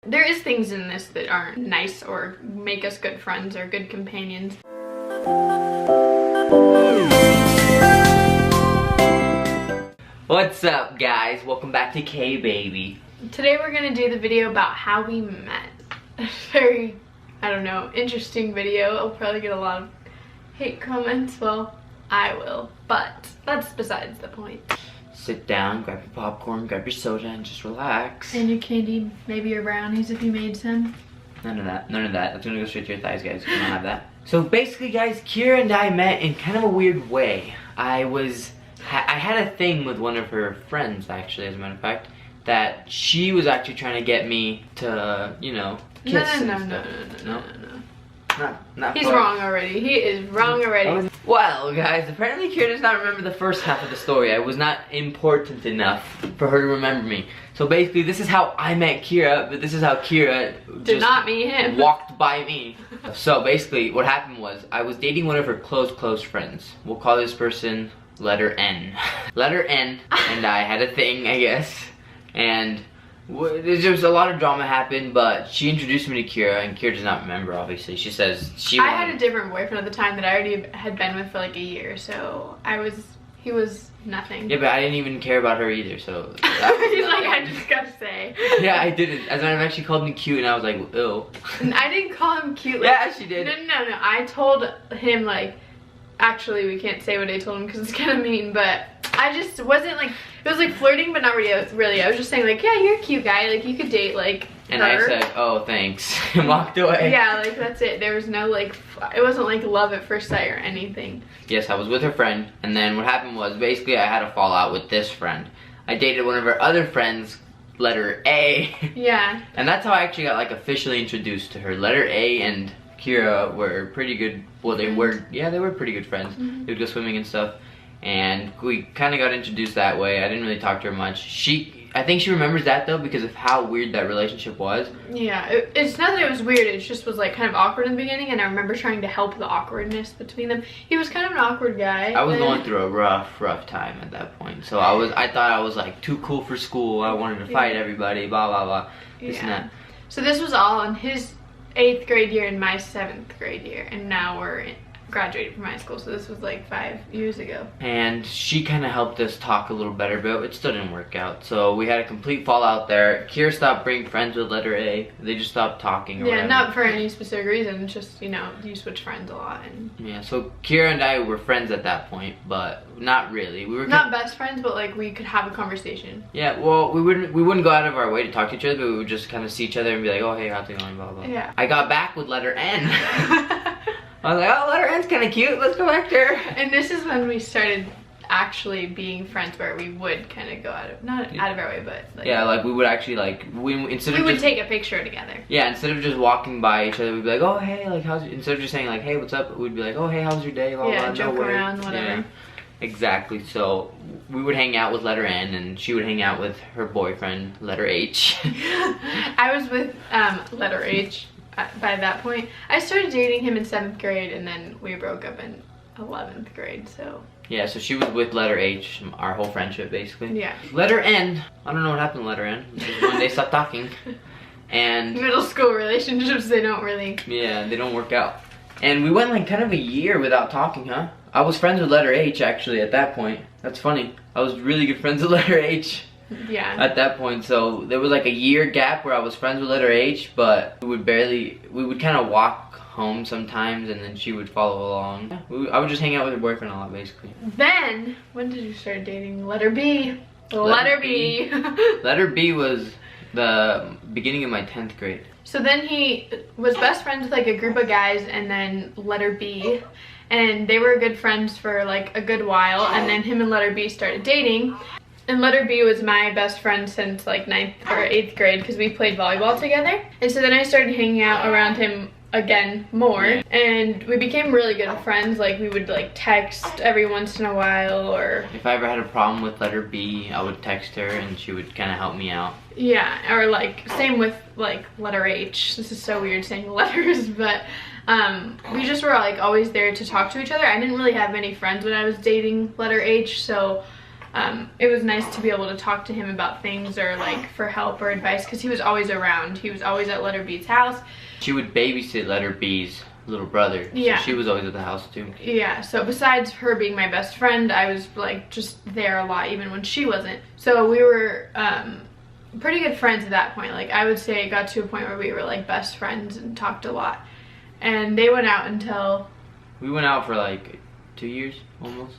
There is things in this that aren't nice or make us good friends or good companions. What's up, guys? Welcome back to Kbaby. Today we're gonna do the video about how we met. Very, I don't know, interesting video. I'll probably get a lot of hate comments. Well, I will, but that's besides the point. Sit down, grab your popcorn, grab your soda, and just relax. And your candy, maybe your brownies if you made some. None of that, none of that. That's gonna go straight to your thighs, guys. You don't have that. So basically, guys, Kira and I met in kind of a weird way. I had a thing with one of her friends, actually, as a matter of fact, that she was actually trying to get me to, you know, kiss. No. Not He's wrong already. He is wrong already. Well, guys, apparently Kira does not remember the first half of the story. I was not important enough for her to remember me. So basically, this is how I met Kira, but this is how Kira did not meet him. Walked by me. So basically, what happened was, I was dating one of her close friends. We'll call this person letter N. Letter N and I had a thing, I guess. And there was a lot of drama happened, but she introduced me to Kira, and Kira does not remember, obviously. She says I had a different boyfriend at the time that I already had been with for like a year, so he was nothing. Yeah, but I didn't even care about her either, so. He's like, I just gotta say. Yeah, I didn't. As a matter of fact, she called me cute, and I was like, ew. And I didn't call him cute. Like, yeah, she did. No. I told him, like, actually, we can't say what I told him because it's kind of mean, but I just wasn't like, it was like flirting, but not really. I was just saying like, yeah, you're a cute guy, like you could date like and her. I said, oh, thanks, and walked away. Yeah, like that's it. There was no like, it wasn't like love at first sight or anything. Yes, I was with her friend, and then what happened was, basically I had a fallout with this friend. I dated one of her other friends, letter A. Yeah. And that's how I actually got like officially introduced to her. Letter A and Kira were pretty good, well they were pretty good friends. They would go swimming and stuff, and we kind of got introduced that way. I didn't really talk to her much. I think she remembers that though because of how weird that relationship was. Yeah, it's not that it was weird, it just was like kind of awkward in the beginning, and I remember trying to help the awkwardness between them. He was kind of an awkward guy. I was going through a rough time at that point, so I thought I was like too cool for school. I wanted to fight everybody, blah blah blah, this and that. So this was all in his 8th grade year and my 7th grade year, and now we're graduated from high school, so this was like 5 years ago. And she kind of helped us talk a little better, but it still didn't work out. So we had a complete fallout there. Kira stopped being friends with letter A. They just stopped talking. Or whatever. Not for any specific reason, just, you know, you switch friends a lot. And yeah, so Kira and I were friends at that point, but not really. We were not best friends, but like we could have a conversation. Yeah, well, we wouldn't go out of our way to talk to each other, but we would just kind of see each other and be like, oh hey, how's it going, blah blah. Yeah. I got back with letter N. I was like, oh, letter N's kind of cute, let's go back to her. And this is when we started actually being friends, where we would kind of go out of our way, but like, yeah, like we would actually like, we would take a picture together. Yeah, instead of just walking by each other, we'd be like, oh hey, like instead of just saying like, hey, what's up, we'd be like, oh hey, how's your day, blah, yeah, blah, joke around, whatever. Yeah, exactly. So we would hang out with letter N, and she would hang out with her boyfriend, letter H. I was with letter H. By that point, I started dating him in 7th grade, and then we broke up in 11th grade, so. Yeah, so she was with letter H, our whole friendship, basically. Yeah. Letter N, I don't know what happened to letter N. Just one day stopped talking. And middle school relationships, they don't really. Yeah, they don't work out. And we went like kind of a year without talking, huh? I was friends with letter H, actually, at that point. That's funny. I was really good friends with letter H. Yeah. At that point, so there was like a year gap where I was friends with letter H, but we would kind of walk home sometimes, and then she would follow along. Yeah, I would just hang out with her boyfriend a lot, basically. Then, when did you start dating letter B? Letter B. Letter B was the beginning of my 10th grade. So then he was best friends with like a group of guys, and then letter B, and they were good friends for like a good while, and then him and letter B started dating. And letter B was my best friend since like 9th or 8th grade, because we played volleyball together. And so then I started hanging out around him again more, and we became really good friends. Like we would like text every once in a while, or if I ever had a problem with letter B, I would text her and she would kind of help me out. Yeah, or like same with like letter H. This is so weird saying letters, but we just were like always there to talk to each other. I didn't really have many friends when I was dating letter H, so it was nice to be able to talk to him about things or like for help or advice, because he was always around. He was always at letter B's house. She would babysit letter B's little brother. Yeah. So she was always at the house too. Yeah, so besides her being my best friend, I was like just there a lot even when she wasn't. So we were pretty good friends at that point. Like I would say it got to a point where we were like best friends and talked a lot. And they went out until... We went out for like 2 years almost.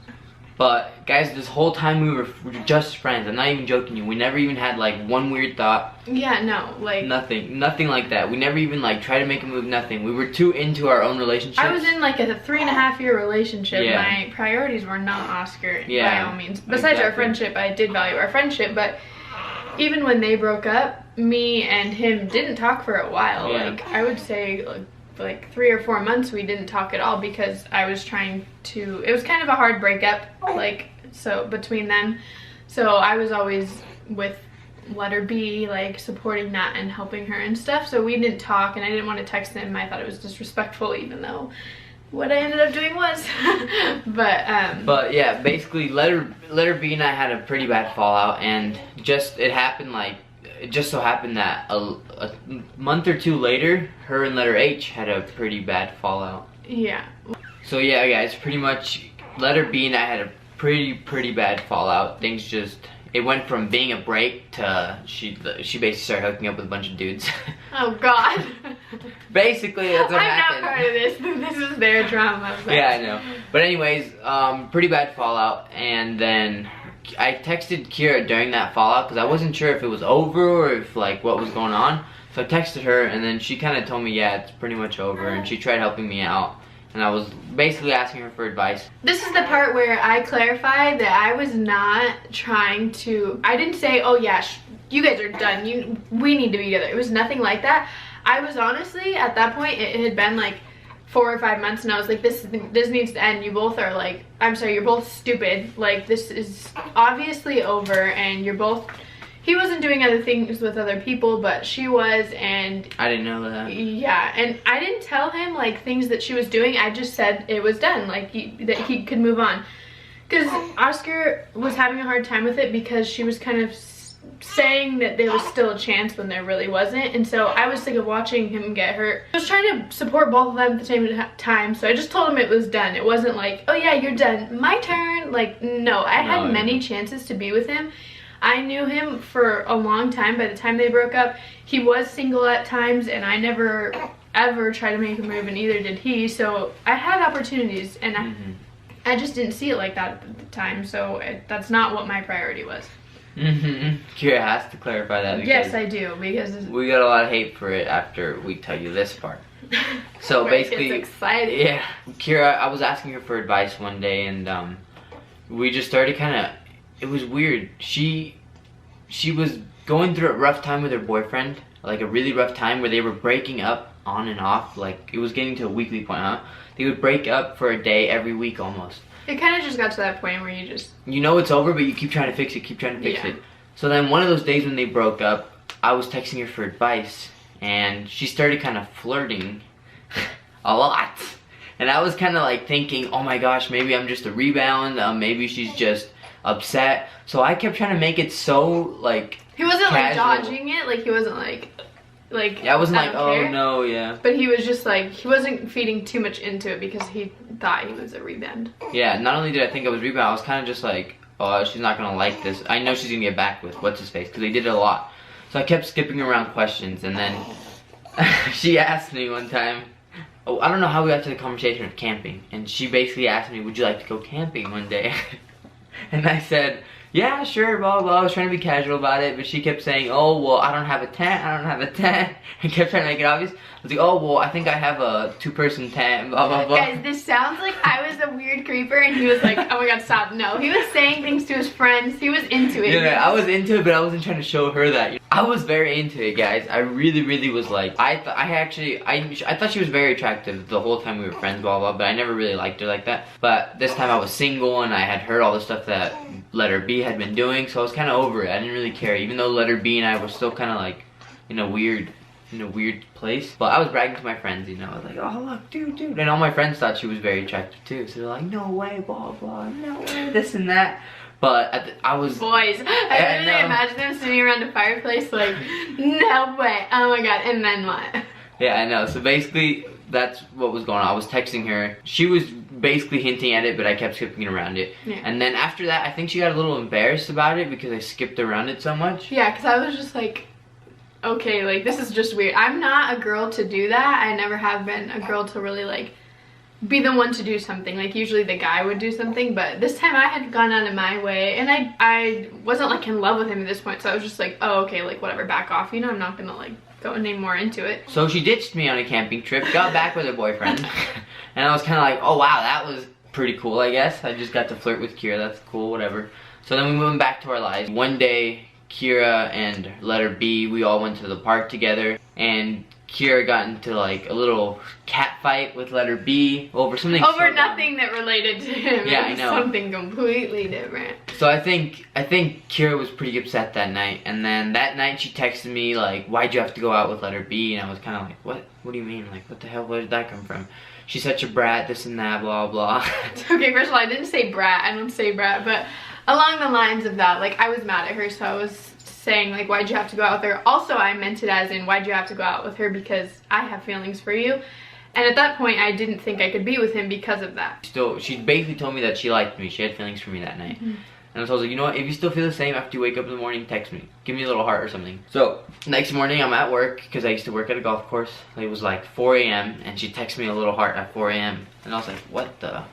But guys, this whole time we were just friends. I'm not even joking you. We never even had like one weird thought. Yeah, no, like... Nothing like that. We never even like tried to make a move, nothing. We were too into our own relationship. I was in like a 3.5-year relationship. Yeah. My priorities were not Oscar, yeah, by all means. Besides our friendship, I did value our friendship, but even when they broke up, me and him didn't talk for a while. Yeah. Like I would say like 3 or 4 months we didn't talk at all, because I was trying to, it was kind of a hard breakup, like, so between them. So I was always with letter B, like supporting that and helping her and stuff. So we didn't talk, and I didn't want to text him. I thought it was disrespectful, even though what I ended up doing was. But yeah, basically letter B and I had a pretty bad fallout, and it just so happened that a month or 2 later, her and letter H had a pretty bad fallout. Yeah. So yeah, guys, pretty much letter B and I had a pretty bad fallout. Things just, it went from being a break to she basically started hooking up with a bunch of dudes. Oh God. Basically, that's what happened. I'm not part of this. This is their drama. But. Yeah, I know. But anyways, pretty bad fallout, and then I texted Kira during that fallout because I wasn't sure if it was over or if like what was going on. So I texted her, and then she kind of told me, yeah, it's pretty much over, and she tried helping me out. And I was basically asking her for advice. This is the part where I clarified that I was not trying to, I didn't say, oh yeah, you guys are done, we need to be together. It was nothing like that. I was honestly, at that point, it had been like 4 or 5 months, and I was like, this needs to end. You both are like, I'm sorry, you're both stupid. Like, this is obviously over, and you're both, he wasn't doing other things with other people, but she was, and... I didn't know that. Yeah, and I didn't tell him, like, things that she was doing. I just said it was done, like, that he could move on. Because Oscar was having a hard time with it because she was kind of saying that there was still a chance when there really wasn't. And so I was sick of watching him get hurt. I was trying to support both of them at the same time, so I just told him it was done. It wasn't like, oh yeah, you're done, my turn. Like, no, I had many chances to be with him. I knew him for a long time. By the time they broke up, he was single at times, and I never ever tried to make a move, and neither did he. So I had opportunities, and I just didn't see it like that at the time. So that's not what my priority was. Kira has to clarify that. Yes, I do, because we got a lot of hate for it after we tell you this part. So basically, it's exciting. Yeah, Kira, I was asking her for advice one day, and we just started kind of. It was weird. She was going through a rough time with her boyfriend, like a really rough time where they were breaking up on and off. Like, it was getting to a weekly point, huh? They would break up for a day every week almost. It kind of just got to that point where you just... You know it's over, but you keep trying to fix it, it. So then one of those days when they broke up, I was texting her for advice, and she started kind of flirting a lot. And I was kind of like thinking, oh my gosh, maybe I'm just a rebound, maybe she's just upset. So I kept trying to make it so like he wasn't casual. like dodging it, like he wasn't like yeah, I wasn't like, oh care. No, yeah, but he was just like, he wasn't feeding too much into it because he thought he was a rebound. Yeah, not only did I think I was rebound, I was kind of just like, oh, she's not gonna like this. I know she's gonna get back with what's his face, because they did it a lot. So I kept skipping around questions, and then she asked me one time, oh, I don't know how we got to the conversation of camping, and she basically asked me, would you like to go camping one day? And I said, yeah, sure, blah, blah. I was trying to be casual about it, but she kept saying, oh, well, I don't have a tent, and kept trying to make it obvious. I was like, oh, well, I think I have a 2-person tent, blah, blah, blah. Guys, this sounds like I was a weird creeper, and he was like, oh my god, stop. No, he was saying things to his friends. He was into it. Yeah, I was into it, but I wasn't trying to show her that. I was very into it, guys. I really was like, I thought she was very attractive the whole time we were friends, blah, blah, but I never really liked her like that. But this time I was single, and I had heard all the stuff that letter B had been doing, so I was kind of over it. I didn't really care, even though letter B and I were still kind of like in a weird place. But I was bragging to my friends, you know, I was like, oh look, dude, and all my friends thought she was very attractive too, so they're like, no way, blah blah, no way, this and that. But I was... Boys. I really imagine them sitting around a fireplace like, no way. Oh my god. And then what? Yeah, I know. So basically, that's what was going on. I was texting her. She was basically hinting at it, but I kept skipping around it. Yeah. And then after that, I think she got a little embarrassed about it because I skipped around it so much. Yeah, because I was just like, okay, like, this is just weird. I'm not a girl to do that. I never have been a girl to really, like, be the one to do something. Like, usually the guy would do something, but this time I had gone out of my way, and I wasn't, like, in love with him at this point, so I was just like, oh, okay, like, whatever, back off, you know, I'm not gonna, like, go any more into it. So she ditched me on a camping trip, got back with her boyfriend, and I was kind of like, oh, wow, that was pretty cool, I guess. I just got to flirt with Kira, that's cool, whatever. So then we went back to our lives. One day, Kira and letter B, we all went to the park together, and Kira got into like a little cat fight with letter B over something. Over nothing that related to him. Yeah, I know. Something completely different. So I think Kira was pretty upset that night, and then that night she texted me like, "Why'd you have to go out with letter B?" And I was kind of like, "What? What do you mean? Like, what the hell? Where did that come from?" She's such a brat, this and that, blah blah. Okay, first of all, I didn't say brat. I don't say brat, but along the lines of that, like, I was mad at her, so I was saying like, why'd you have to go out with her? Also, I meant it as in, why'd you have to go out with her? Because I have feelings for you. And at that point, I didn't think I could be with him because of that. Still, she basically told me that she liked me. She had feelings for me that night. And so I was like, you know what? If you still feel the same after you wake up in the morning, text me. Give me a little heart or something. So, next morning, I'm at work, because I used to work at a golf course. It was like 4 a.m. and she texted me a little heart at 4 a.m. And I was like, what the...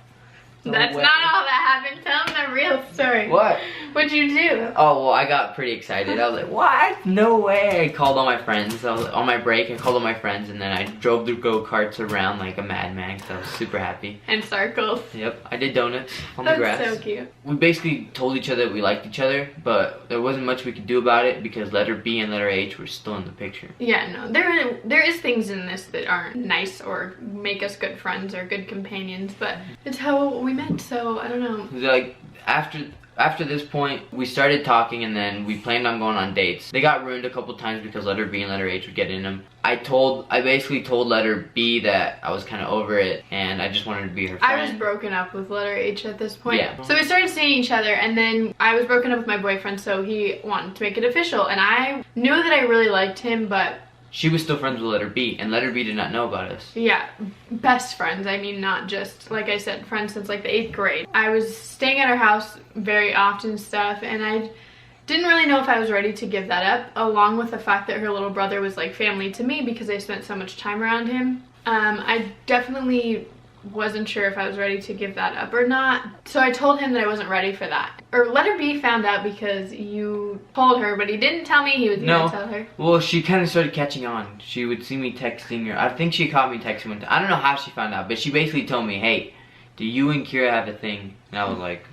That's not all that happened. Tell them the real story. What? What'd you do? Oh, well, I got pretty excited. I was like, what? No way. I called all my friends. I was on my break. I called all my friends, and then I drove the go-karts around like a madman, because I was super happy. And circles. Yep. I did donuts on the grass. That's so cute. We basically told each other that we liked each other, but there wasn't much we could do about it because letter B and letter H were still in the picture. Yeah, no. There is things in this that aren't nice or make us good friends or good companions, but it's how we met, so I don't know. Like, after this point, we started talking, and then we planned on going on dates. They got ruined a couple times because letter B and letter H would get in them. I basically told letter B that I was kind of over it, and I just wanted to be her friend. I was broken up with letter H at this point. Yeah. So we started seeing each other, and then I was broken up with my boyfriend, so he wanted to make it official, and I knew that I really liked him, but she was still friends with letter B, and letter B did not know about us. Yeah, best friends. I mean, not just, like I said, friends since like the 8th grade. I was staying at her house very often and stuff, and I didn't really know if I was ready to give that up, along with the fact that her little brother was like family to me because I spent so much time around him. I definitely wasn't sure if I was ready to give that up or not. So I told him that I wasn't ready for that. Or letter B found out because you told her, but he didn't tell me he was gonna tell her. Well, she kind of started catching on. She would see me texting her. I think she caught me texting one time. I don't know how she found out, but she basically told me, hey, do you and Kira have a thing? And I was like,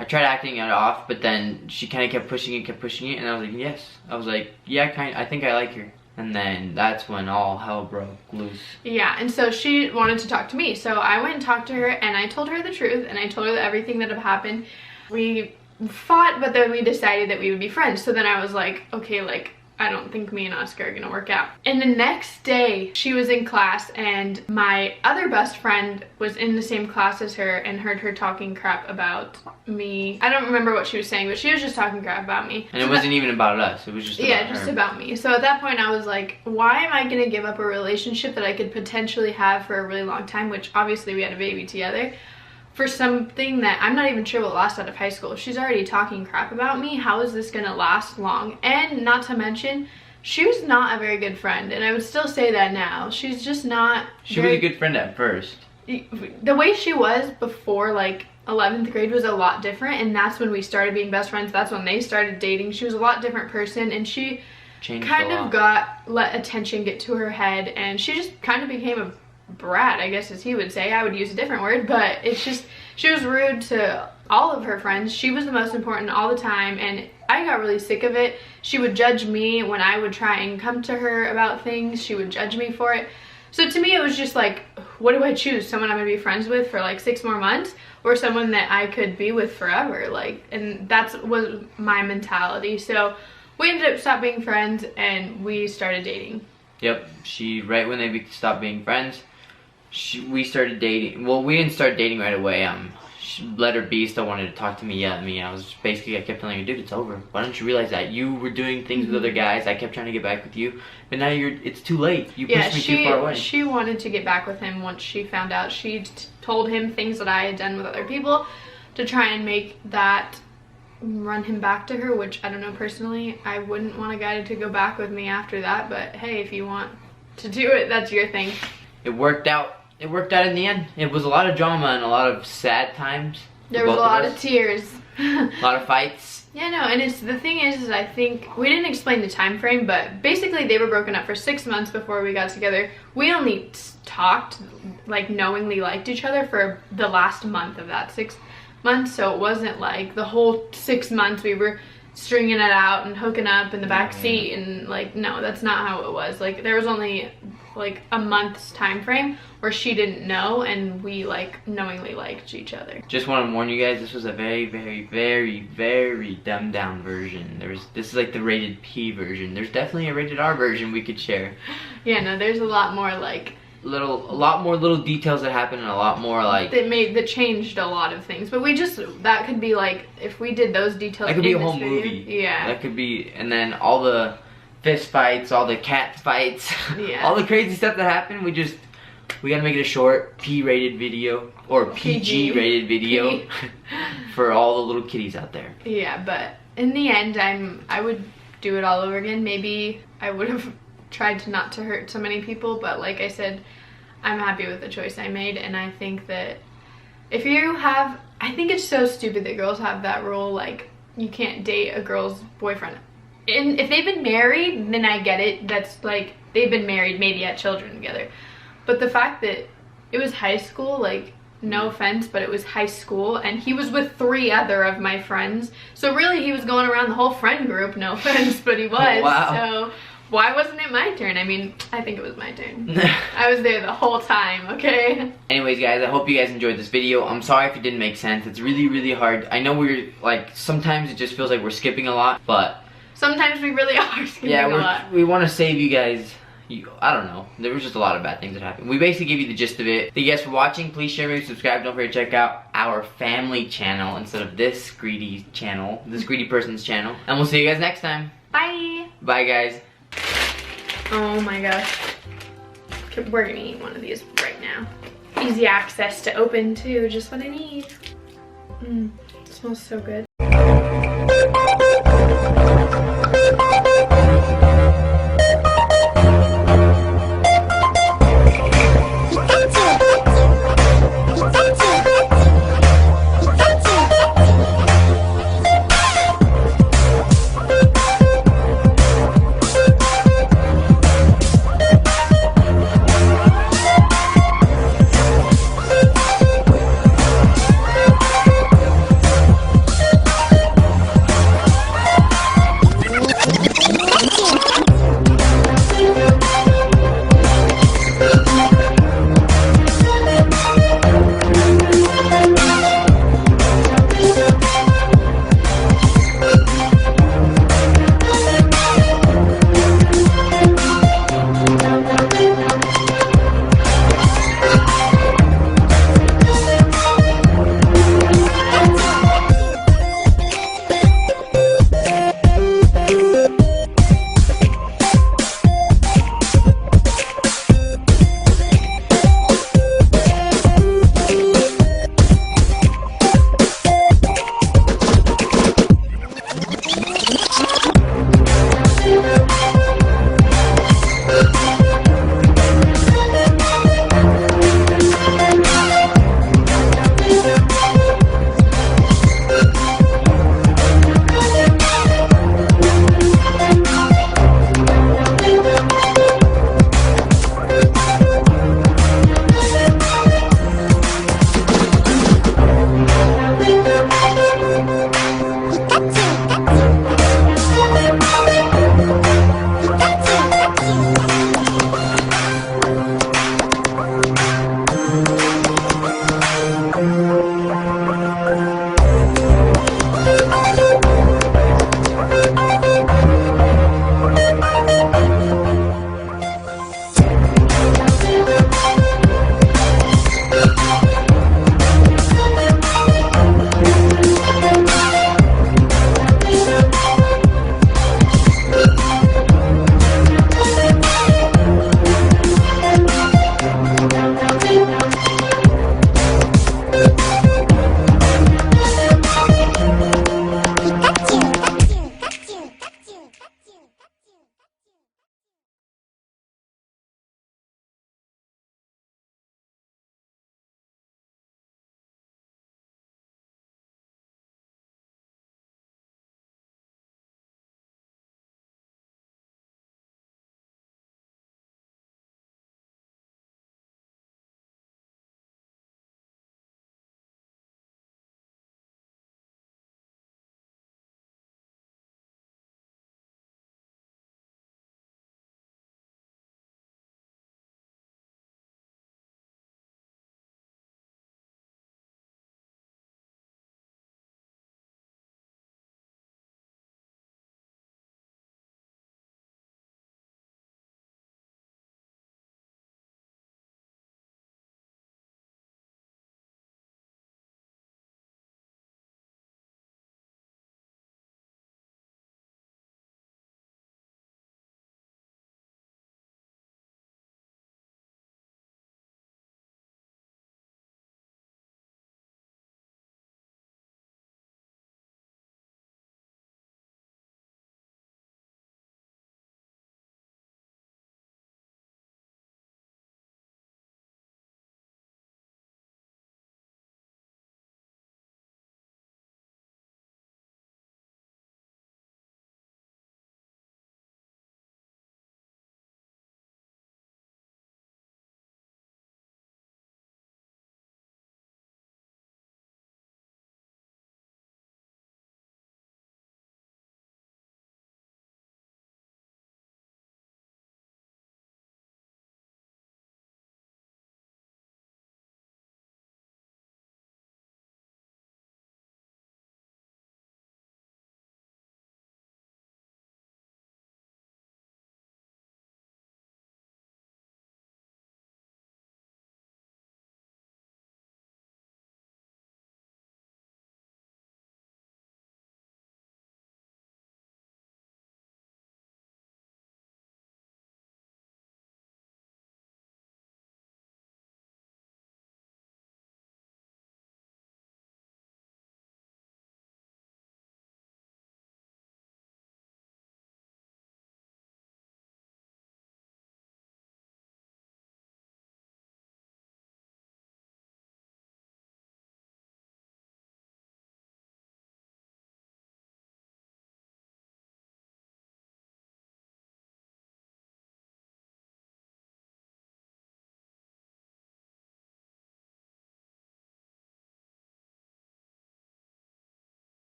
I tried acting it off, but then she kind of kept pushing it, and I was like, yes. I was like, yeah, I think I like her. And then that's when all hell broke loose. Yeah, and so she wanted to talk to me. So I went and talked to her, and I told her the truth, and I told her that everything that had happened. We fought, but then we decided that we would be friends. So then I was like, okay, like, I don't think me and Oscar are gonna work out. And the next day, she was in class, and my other best friend was in the same class as her and heard her talking crap about me. I don't remember what she was saying, but she was just talking crap about me. And it wasn't even about us, it was just about her. Yeah, just about me. So at that point, I was like, why am I gonna give up a relationship that I could potentially have for a really long time, which obviously we had a baby together, for something that I'm not even sure will last out of high school. If she's already talking crap about me, how is this gonna last long? And not to mention, she was not a very good friend, and I would still say that now. She's just not She was a good friend at first. The way she was before, like, 11th grade was a lot different, and that's when we started being best friends. That's when they started dating. She was a lot different person, and she kind of let attention get to her head, and she just kind of became a brat, I guess, as he would say. I would use a different word, but it's just, she was rude to all of her friends. She was the most important all the time, and I got really sick of it. She would judge me when I would try and come to her about things. She would judge me for it. So to me, it was just like, what do I choose? Someone I'm gonna be friends with for like 6 more months, or someone that I could be with forever? Like, and that was my mentality. So we ended up stopping being friends, and we started dating. Yep, right when they stopped being friends, we started dating. Well, we didn't start dating right away. letter B still wanted to talk to me, yell at me. I kept telling her, dude, it's over. Why don't you realize that? You were doing things with other guys. I kept trying to get back with you, but now it's too late. You pushed me too far away. She wanted to get back with him once she found out. She told him things that I had done with other people to try and make that run him back to her, which I don't know, personally, I wouldn't want a guy to go back with me after that, but hey, if you want to do it, that's your thing. It worked out. It worked out in the end. It was a lot of drama and a lot of sad times. There was a lot of tears. A lot of fights. Yeah, no, and the thing is I think we didn't explain the time frame, but basically they were broken up for 6 months before we got together. We only talked, like, knowingly liked each other for the last month of that 6 months, so it wasn't like the whole 6 months we were stringing it out and hooking up in the back seat, and like, no, that's not how it was. Like, there was only like a month's time frame where she didn't know, and we like knowingly liked each other. Just want to warn you guys, this was a very, very, very, very dumbed down version. This is like the rated P version. There's definitely a rated R version we could share. Yeah, no, there's a lot more like a lot more little details that happened, and a lot more like that changed a lot of things. But that could be like, if we did those details, that could be a whole movie. Yeah, that could be. And then all the fist fights, all the cat fights, yeah, all the crazy stuff that happened, we gotta make it a short P-rated video, or PG-rated video for all the little kitties out there. Yeah, but in the end, I would do it all over again. Maybe I would have tried not to hurt so many people, but like I said, I'm happy with the choice I made. And I think that I think it's so stupid that girls have that rule, like, you can't date a girl's boyfriend. And if they've been married, then I get it. That's like, they've been married, maybe had children together. But the fact that it was high school, like, no offense, but it was high school, and he was with 3 other of my friends. So really, he was going around the whole friend group, no offense, but he was. Wow. So why wasn't it my turn? I mean, I think it was my turn. I was there the whole time, okay? Anyways, guys, I hope you guys enjoyed this video. I'm sorry if it didn't make sense. It's really, really hard. I know we're, like, sometimes it just feels like we're skipping a lot, but sometimes we really are skipping a lot. We want to save you guys. I don't know. There was just a lot of bad things that happened. We basically gave you the gist of it. Thank you guys for watching. Please share, maybe subscribe. Don't forget to check out our family channel instead of this greedy channel, this greedy person's channel. And we'll see you guys next time. Bye. Bye, guys. Oh my gosh. We're gonna eat one of these right now. Easy access to open too, just what I need. It smells so good.